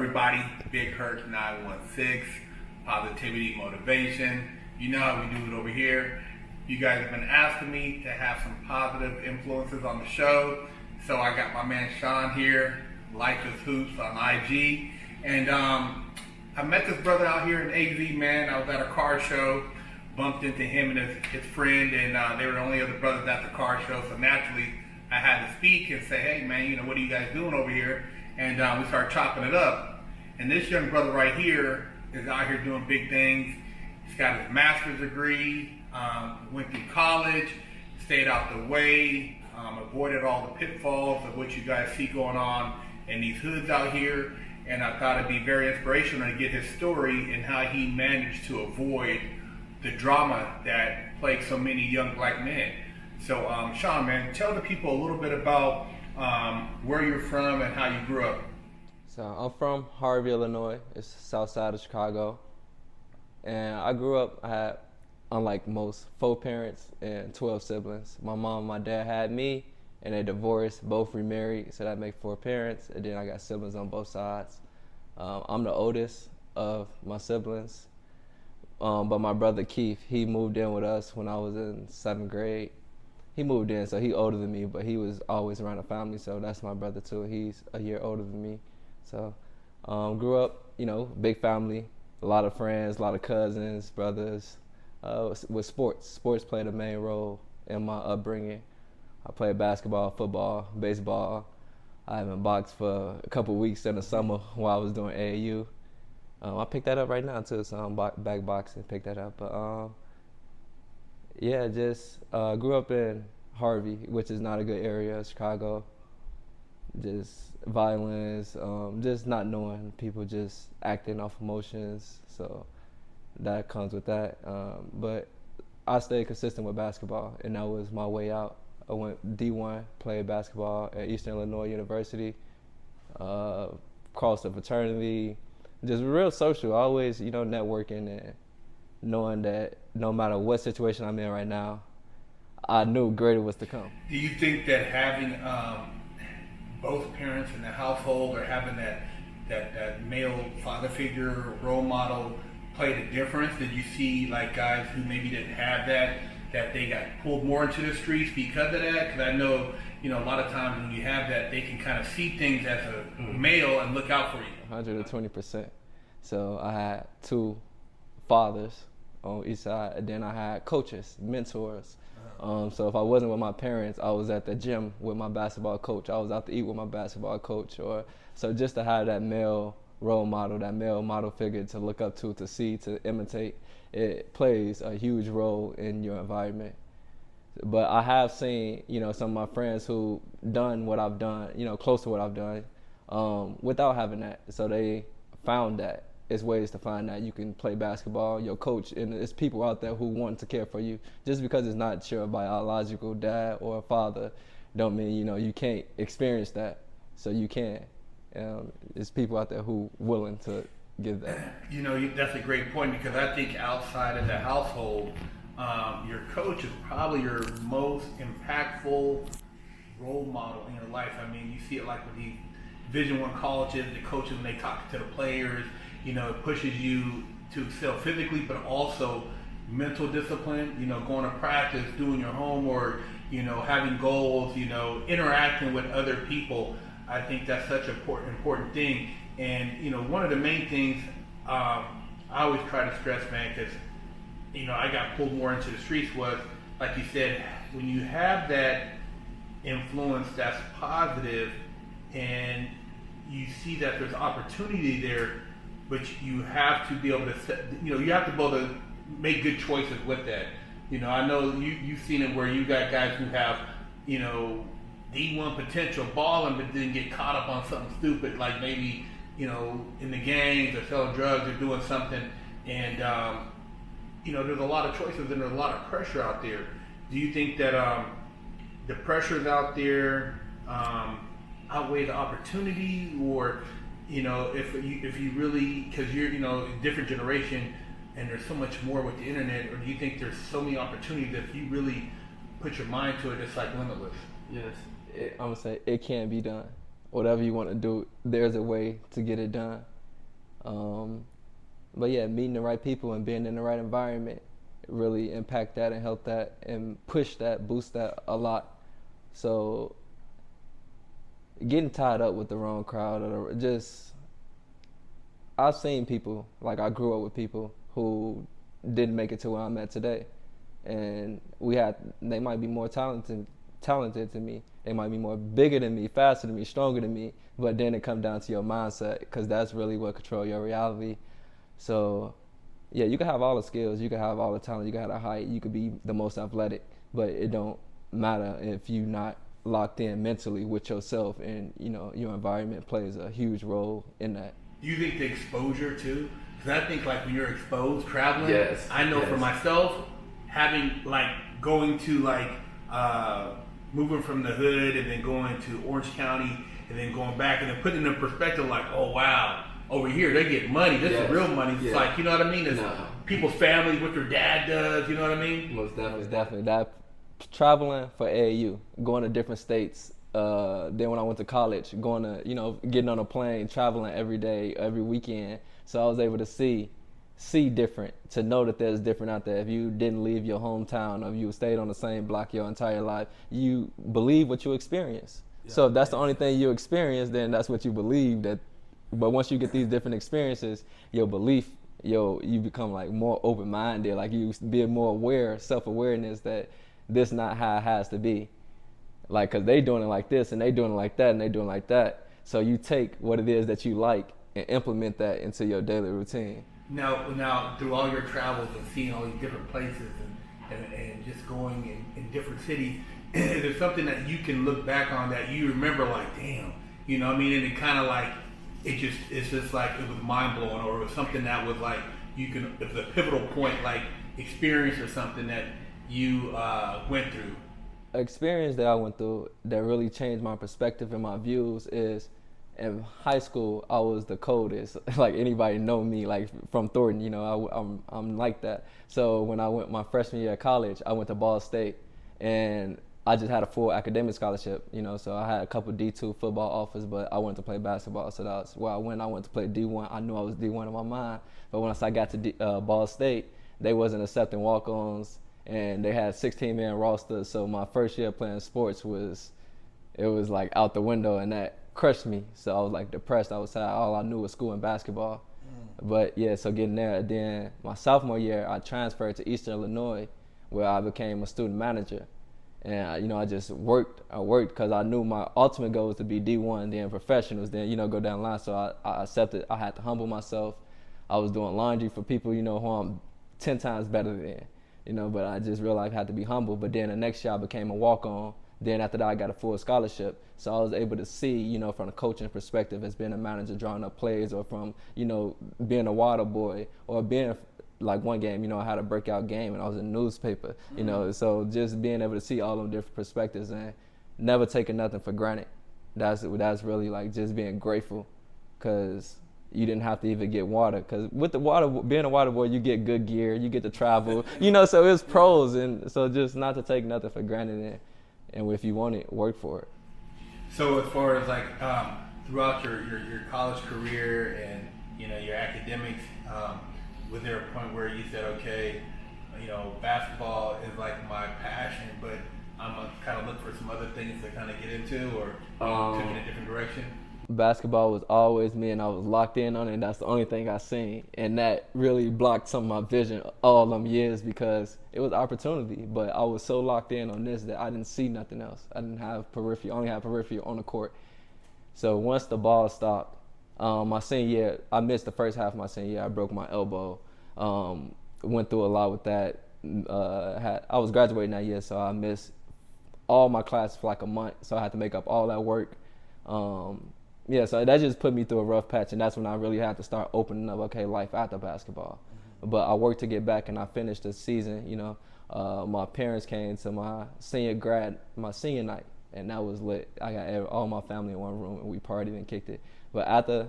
everybody? Big Herc916, positivity, motivation. You know how we do it over here. You guys have been asking me to have some positive influences on the show. So I got my man Sean here, Life is Hoops on IG. And I met this brother out here in AZ, man. I was at a car show, bumped into him and his friend, and they were the only other brothers at the car show. So naturally, I had to speak and say, hey, man, what are you guys doing over here? And we started chopping it up. And this young brother right here is out here doing big things. He's got his master's degree, went through college, stayed out the way, avoided all the pitfalls of what you guys see going on in these hoods out here. And I thought it'd be very inspirational to get his story and how he managed to avoid the drama that plagues so many young black men. So, Sean, man, tell the people a little bit about where you're from and how you grew up. So I'm from Harvey, Illinois. It's south side of Chicago. And I grew up, I had, unlike most, 4 parents and 12 siblings. My mom and my dad had me, and they divorced, both remarried, so that makes 4 parents. And then I got siblings on both sides. I'm the oldest of my siblings. But my brother Keith, he moved in with us when I was in 7th grade. He moved in, so he older than me, but he was always around the family, so that's my brother too. He's a year older than me. So grew up, big family, a lot of friends, a lot of cousins, brothers. With sports. Sports played a main role in my upbringing. I played basketball, football, baseball. I haven't boxed for a couple weeks in the summer while I was doing AAU. I picked that up right now too, so I'm back boxing, picked that up. But just grew up in Harvey, which is not a good area of Chicago. Just violence, just not knowing people, just acting off emotions. So that comes with that. But I stayed consistent with basketball, and that was my way out. I went D1, played basketball at Eastern Illinois University, crossed a fraternity, just real social, always, networking and knowing that no matter what situation I'm in right now, I knew greater was to come. Do you think that having both parents in the household or having that male father figure role model played a difference? Did you see like guys who maybe didn't have that they got pulled more into the streets because of that? Because I know, a lot of times when you have that, they can kind of see things as a male and look out for you. 120%. So I had 2 fathers on each side, and then I had coaches, mentors. So if I wasn't with my parents, I was at the gym with my basketball coach. I was out to eat with my basketball coach. So just to have that male role model, that male model figure to look up to see, to imitate, it plays a huge role in your environment. But I have seen, some of my friends who done what I've done, close to what I've done, without having that. So they found that. It's ways to find that. You can play basketball, your coach, and there's people out there who want to care for you. Just because it's not your biological dad or father, don't mean, you can't experience that. So you can. There's people out there who willing to give that. That's a great point, because I think outside of the household, your coach is probably your most impactful role model in your life. I mean, you see it like with these Division I colleges, the coaches, when they talk to the players, it pushes you to excel physically, but also mental discipline, going to practice, doing your homework, having goals, interacting with other people. I think that's such an important thing. And, one of the main things I always try to stress, man, because, I got pulled more into the streets was, like you said, when you have that influence that's positive and you see that there's opportunity there, but you have to be able to, you have to be able to make good choices with that. I know you've seen it where you got guys who have, D1 potential balling, but then get caught up on something stupid, like maybe, in the gangs or selling drugs or doing something. And, there's a lot of choices and there's a lot of pressure out there. Do you think that the pressures out there outweigh the opportunity, or if you really, because you're a different generation and there's so much more with the internet, or do you think there's so many opportunities that if you really put your mind to it, it's like limitless? Yes, I'm gonna say it can be done. Whatever you want to do, there's a way to get it done. But yeah, meeting the right people and being in the right environment really impact that and help that and push that, boost that a lot. So getting tied up with the wrong crowd or just, I've seen people, like I grew up with people who didn't make it to where I'm at today. And they might be more talented to me. They might be more bigger than me, faster than me, stronger than me. But then it comes down to your mindset, because that's really what control your reality. So yeah, you can have all the skills, you can have all the talent, you can have the height, you could be the most athletic, but it don't matter if you're not locked in mentally with yourself, and your environment plays a huge role in that. Do you think the exposure too? Because I think like when you're exposed traveling, Yes. I know for myself, having like going to like moving from the hood and then going to Orange County and then going back and then putting in perspective like, oh wow, over here they get money. This is real money. It's like, you know what I mean? It's people's families, what their dad does. You know what I mean? Most definitely. Most definitely. That traveling for AAU, going to different states. Then when I went to college, going to getting on a plane, traveling every day, every weekend. So I was able to see different, to know that there's different out there. If you didn't leave your hometown, or if you stayed on the same block your entire life, you believe what you experience. Yeah. So if that's the only thing you experience, then that's what you believe. But once you get these different experiences, your belief, you become like more open-minded, like you be more aware, self-awareness that this not how it has to be. Like, cause they doing it like this, and they doing it like that, and they doing it like that. So you take what it is that you like and implement that into your daily routine. Now, through all your travels and seeing all these different places and just going in different cities, is there something that you can look back on that you remember like, damn, you know what I mean? And it kind of like, it's just like it was mind blowing, or it was something that was like, it was a pivotal point, like experience or something that you went through. Experience that I went through that really changed my perspective and my views is, in high school I was the coldest. Like anybody know me, like from Thornton, I'm like that. So when I went my freshman year of college, I went to Ball State, and I just had a full academic scholarship, so I had a couple D2 football offers, but I wanted to play basketball, so that's where I went. I went to play D1. I knew I was D1 in my mind, but once I got to Ball State, they wasn't accepting walk-ons, and they had 16-man rosters, so my first year playing sports was like out the window, and that crushed me. So I was like depressed. I was sad. All I knew was school and basketball. But yeah, so getting there. Then my sophomore year, I transferred to Eastern Illinois, where I became a student manager. And I just worked. I worked because I knew my ultimate goal was to be D1, then professionals, then go down the line. So I accepted. I had to humble myself. I was doing laundry for people who I'm 10 times better than. But I just realized I had to be humble. But then the next year I became a walk-on. Then after that, I got a full scholarship. So I was able to see, from a coaching perspective, as being a manager, drawing up plays, or from, being a water boy, or being like one game, I had a breakout game and I was in the newspaper, so just being able to see all them different perspectives and never taking nothing for granted. That's really like just being grateful, because you didn't have to even get water, because with the water, being a water boy, you get good gear, you get to travel, so it's pros. And so just not to take nothing for granted, and if you want it, work for it. So as far as like throughout your college career and your academics, was there a point where you said, okay, basketball is like my passion, but I'm gonna kind of look for some other things to kind of get into, or took it in a different direction? Basketball was always me, and I was locked in on it, and that's the only thing I seen. And that really blocked some of my vision all them years, because it was opportunity, but I was so locked in on this that I didn't see nothing else. I didn't have peripheral, only had peripheral on the court. So once the ball stopped, my senior year, I missed the first half of my senior year. I broke my elbow. Went through a lot with that. I was graduating that year, so I missed all my classes for like a month. So I had to make up all that work. So that just put me through a rough patch, and that's when I really had to start opening up, okay, life after basketball. Mm-hmm. But I worked to get back, and I finished the season. My parents came to my senior night, and that was lit. I got all my family in one room, and we partied and kicked it. But after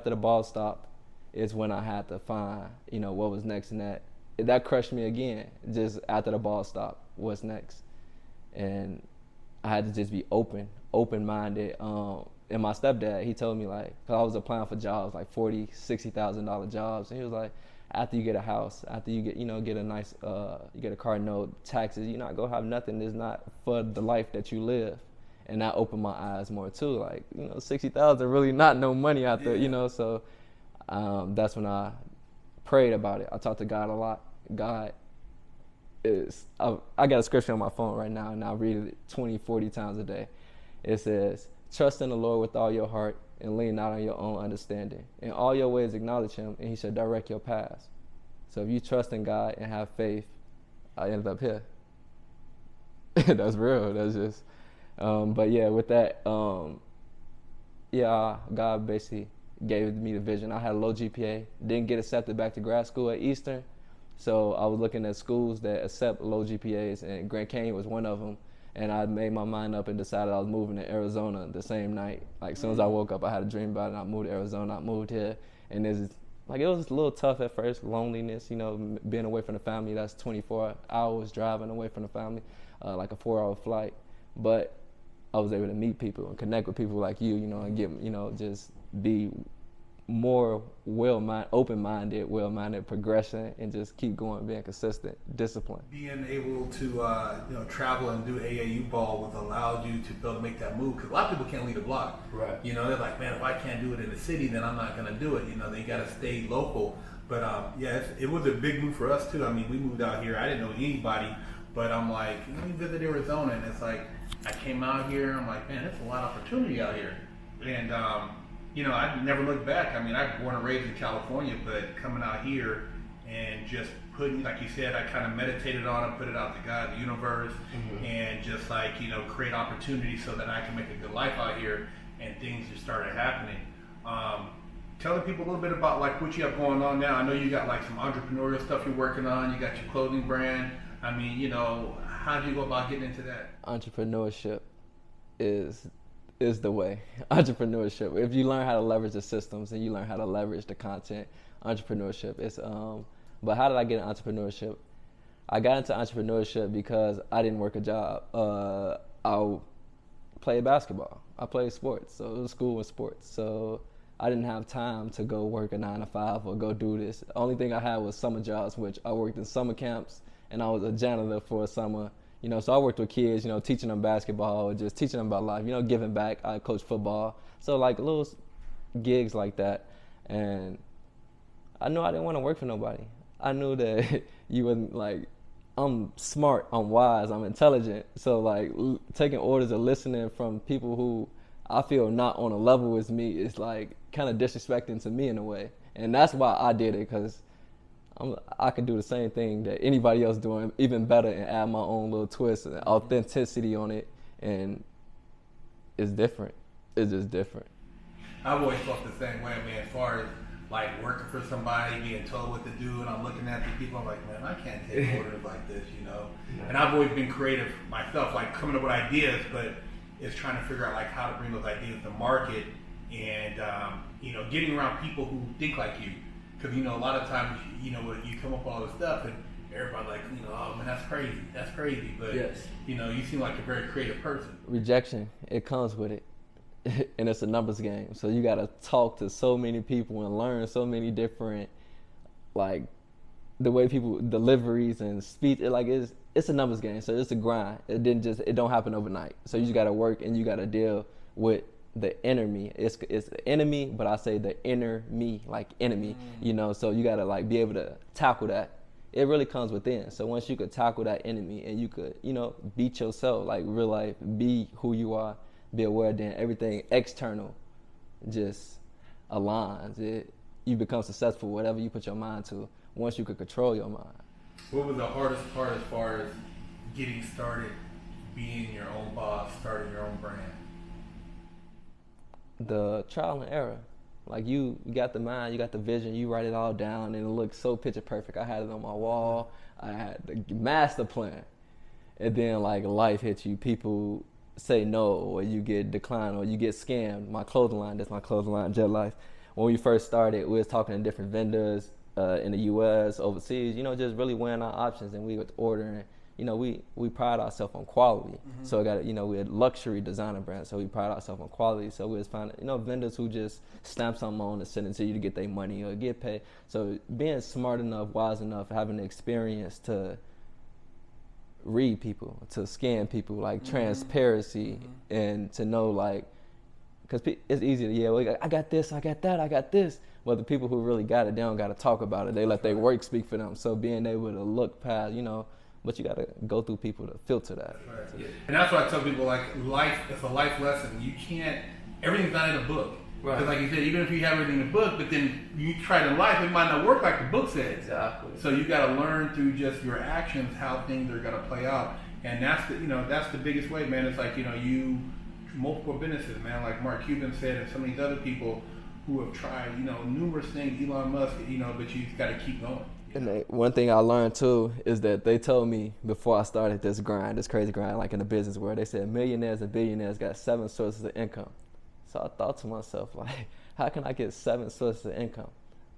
the ball stopped, is when I had to find, what was next, and that crushed me again. Just after the ball stopped, what's next? And I had to just be open-minded. and my stepdad, he told me like, cause I was applying for jobs like $40,000-$60,000 jobs, and he was like, after you get a house, after you get get a nice you get a car note, taxes, you're not gonna have nothing that's not for the life that you live. And that opened my eyes more too. Like, 60,000 really not no money out there, So that's when I prayed about it. I talked to God a lot. God is, I got a scripture on my phone right now, and I read it 20, 40 times a day. It says, trust in the Lord with all your heart and lean not on your own understanding. In all your ways acknowledge him, and he shall direct your paths. So if you trust in God and have faith, I ended up here. That's real. That's just, but yeah, with that, God basically gave me the vision. I had a low GPA, didn't get accepted back to grad school at Eastern. So I was looking at schools that accept low GPAs, and Grand Canyon was one of them. And I made my mind up and decided I was moving to Arizona the same night. Like, as soon as I woke up, I had a dream about it, and I moved to Arizona. I moved here, and it was a little tough at first, loneliness, being away from the family. That's 24 hours driving away from the family, like a 4-hour flight. But I was able to meet people and connect with people like you, and get, just be more open-minded, well-minded, progression, and just keep going, being consistent, discipline. Being able to travel and do AAU ball was allowed you to be able to make that move, because a lot of people can't leave the block. Right. They're like, man, if I can't do it in the city, then I'm not going to do it. They got to stay local. But it was a big move for us too. I mean, we moved out here. I didn't know anybody, but I'm like, let me visit Arizona, and it's like I came out here. I'm like, man, there's a lot of opportunity out here, and I never looked back. I mean, I was born and raised in California, but coming out here and just putting, like you said, I kind of meditated on it, put it out to God, the universe, and just create opportunities so that I can make a good life out here, and things just started happening. Tell the people a little bit about what you have going on now. I know you got some entrepreneurial stuff you're working on. You got your clothing brand. I mean, how do you go about getting into that? Entrepreneurship is the way. Entrepreneurship. If you learn how to leverage the systems and you learn how to leverage the content, entrepreneurship is. But how did I get into entrepreneurship? I got into entrepreneurship because I didn't work a job. I played basketball. I played sports, so it was school and sports. So I didn't have time to go work a 9-to-5 or go do this. The only thing I had was summer jobs, which I worked in summer camps, and I was a janitor for a summer. So I worked with kids, teaching them basketball, just teaching them about life, giving back. I coached football. So little gigs like that. And I knew I didn't want to work for nobody. I knew that you wouldn't I'm smart, I'm wise, I'm intelligent. So taking orders or listening from people who I feel not on a level as me is kind of disrespecting to me in a way. And that's why I did it, because I could do the same thing that anybody else doing, even better, and add my own little twist and authenticity on it, and it's different. It's just different. I've always felt the same way, man, as far as working for somebody, being told what to do, and I'm looking at the people, I'm like, man, I can't take orders like this, And I've always been creative myself, coming up with ideas, but it's trying to figure out how to bring those ideas to market, and getting around people who think like you. Because, a lot of times, you come up with all this stuff, and everybody's oh, man, that's crazy. But, yes. You seem like a very creative person. Rejection, it comes with it. And it's a numbers game. So you got to talk to so many people and learn so many different, the way people, deliveries and speech, it's a numbers game. So it's a grind. It don't happen overnight. So you just got to work, and you got to deal with the inner me. It's the enemy, but I say the inner me, enemy, so you gotta be able to tackle that. It really comes within. So once you could tackle that enemy and you could, beat yourself, real life, be who you are, be aware, then everything external just aligns. You become successful, whatever you put your mind to, once you could control your mind. What was the hardest part as far as getting started, being your own boss, starting your own brand? The trial and error. You got the mind, you got the vision, you write it all down, and it looks so picture perfect. I had it on my wall. I had the master plan. And then life hits you. People say no, or you get declined, or you get scammed. My clothing line, that's my clothing line, Jet Life. When we first started, we was talking to different vendors in the US, overseas, just really weighing our options, and we were ordering we pride ourselves on quality. So I got, we're a luxury designer brand, so we pride ourselves on quality. So we was finding, vendors who just stamp something on and send it to you to get their money or get paid. So being smart enough, wise enough, having the experience to read people, to scan people, like transparency, and to know, like, because it's easy to, well, I got this, I got that, I got this. But the people who really got it, they don't got to talk about it. They let their work speak for them. So being able to look past, but you got to go through people to filter that. Right. Yeah. And that's why I tell people, like, life, it's a life lesson. You can't, everything's not in a book. Because like you said, even if you have everything in a book, but then you try it in life, it might not work like the book says. Exactly. So you got to learn through just your actions how things are going to play out. And that's the, that's the biggest way, man. It's like, you, multiple businesses, man, like Mark Cuban said, and some of these other people who have tried, numerous things, Elon Musk, but you got to keep going. And one thing I learned too is that they told me before I started this crazy grind, like in the business world, they said millionaires and billionaires got 7 sources of income. So I thought to myself, like, how can I get 7 sources of income?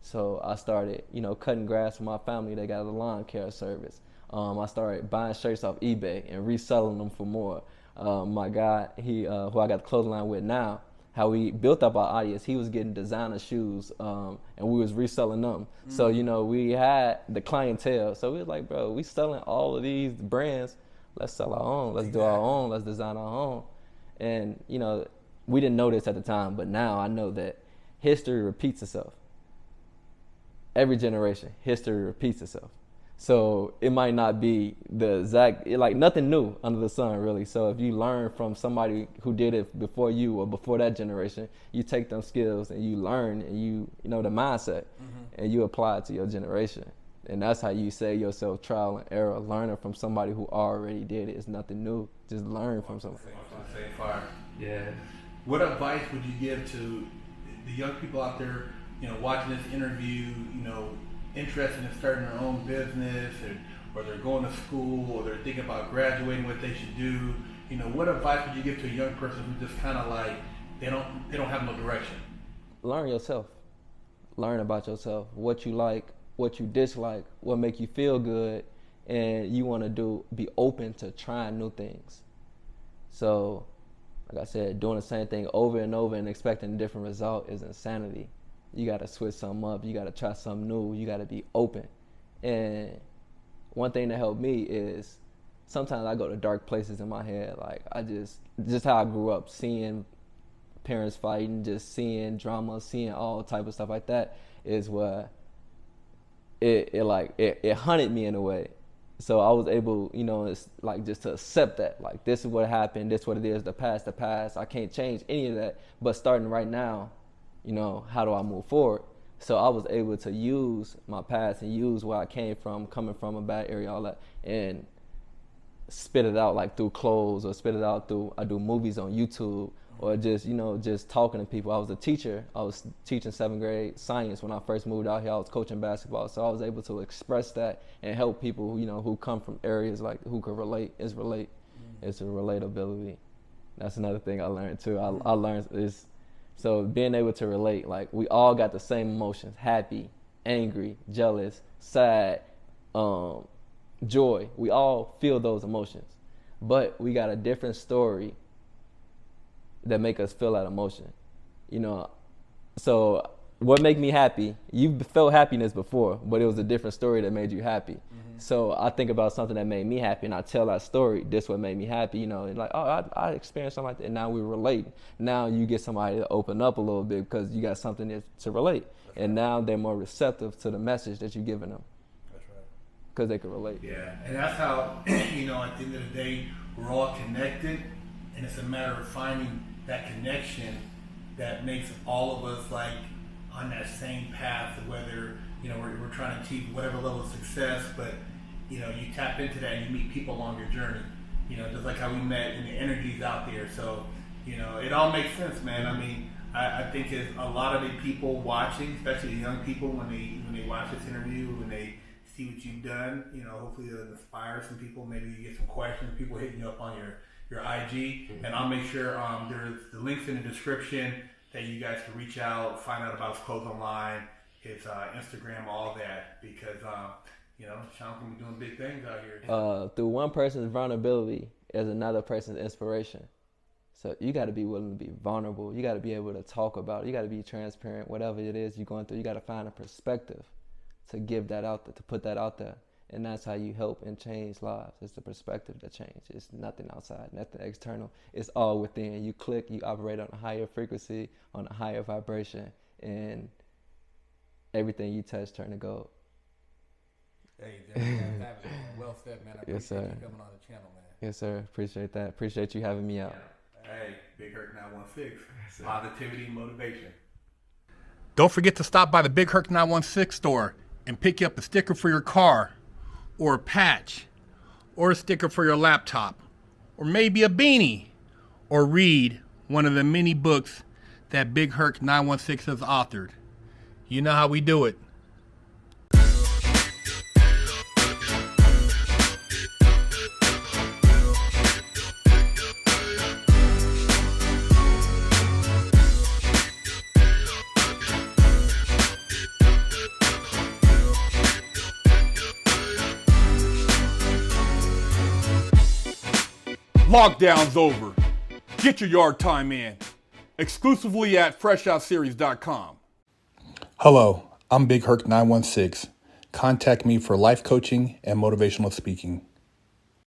So I started, cutting grass for my family. They got a lawn care service. I started buying shirts off eBay and reselling them for more. My guy, who I got the clothing line with now, how we built up our audience, he was getting designer shoes, and we was reselling them. So, we had the clientele. So we was like, bro, we selling all of these brands. Let's sell our own. Let's do our own. Let's design our own. And, we didn't know this at the time, but now I know that history repeats itself. Every generation, history repeats itself. So it might not be the exact, like nothing new under the sun, really. So if you learn from somebody who did it before you or before that generation, you take them skills and you learn and you know the mindset and you apply it to your generation. And that's how you save yourself trial and error. Learning from somebody who already did it is nothing new. Just learn from somebody. Same fire. Yeah. What advice would you give to the young people out there, watching this interview, interested in starting their own business, or they're going to school, or they're thinking about graduating, what they should do? What advice would you give to a young person who just kind of like they don't have no direction? Learn yourself. Learn about yourself. What you like, what you dislike, what make you feel good, and you want to be open to trying new things. So, like I said, doing the same thing over and over and expecting a different result is insanity. You got to switch something up. You got to try something new. You got to be open. And one thing that helped me is sometimes I go to dark places in my head. Like I just how I grew up, seeing parents fighting, just seeing drama, seeing all type of stuff like that is what it hunted me in a way. So I was able, it's like just to accept that, like this is what happened, this is what it is, the past, I can't change any of that. But starting right now, how do I move forward? So I was able to use my past and use where I came from, coming from a bad area, all that, and spit it out like through clothes or spit it out through, I do movies on YouTube or just, just talking to people. I was a teacher. I was teaching 7th grade science when I first moved out here. I was coaching basketball. So I was able to express that and help people, who come from areas like who could relate. It's a relatability. That's another thing I learned too. I learned is, so being able to relate, like we all got the same emotions: happy, angry, jealous, sad, joy. We all feel those emotions, but we got a different story that make us feel that emotion. So what make me happy? You felt happiness before, but it was a different story that made you happy. So I think about something that made me happy and I tell that story, this what made me happy, and like, oh, I experienced something like that, and now we relate. Now you get somebody to open up a little bit because you got something to relate. That's and right. Now they're more receptive to the message that you're giving them. That's right. Because they can relate. Yeah, and that's how, at the end of the day, we're all connected, and it's a matter of finding that connection that makes all of us like on that same path, whether we're trying to achieve whatever level of success, but you tap into that and you meet people along your journey, just like how we met and the energy's out there. So it all makes sense, man. I mean, I think it's a lot of the people watching, especially the young people, when they watch this interview, when they see what you've done, hopefully it'll inspire some people. Maybe you get some questions, people hitting you up on your IG, and I'll make sure there's the links in the description that you guys can reach out, find out about his clothes online, his Instagram, all that, because You know, Sean can be doing big things out here. Through one person's vulnerability is another person's inspiration. So you got to be willing to be vulnerable. You got to be able to talk about it. You got to be transparent. Whatever it is you're going through, you got to find a perspective to give that out there, to put that out there. And that's how you help and change lives. It's the perspective that changes. It's nothing outside, nothing external. It's all within. You click, you operate on a higher frequency, on a higher vibration, and everything you touch turn to gold. Hey, that well said, man. I appreciate Yes, sir. you coming on the channel, man. Yes, sir. Appreciate that. Appreciate you having me out. Hey, Big Herc916. Positivity, motivation. Don't forget to stop by the Big Herc916 store and pick up a sticker for your car, or a patch, or a sticker for your laptop, or maybe a beanie, or read one of the many books that Big Herc916 has authored. You know how we do it. Lockdown's over. Get your yard time in. Exclusively at FreshOutSeries.com. Hello, I'm Big Herc916. Contact me for life coaching and motivational speaking.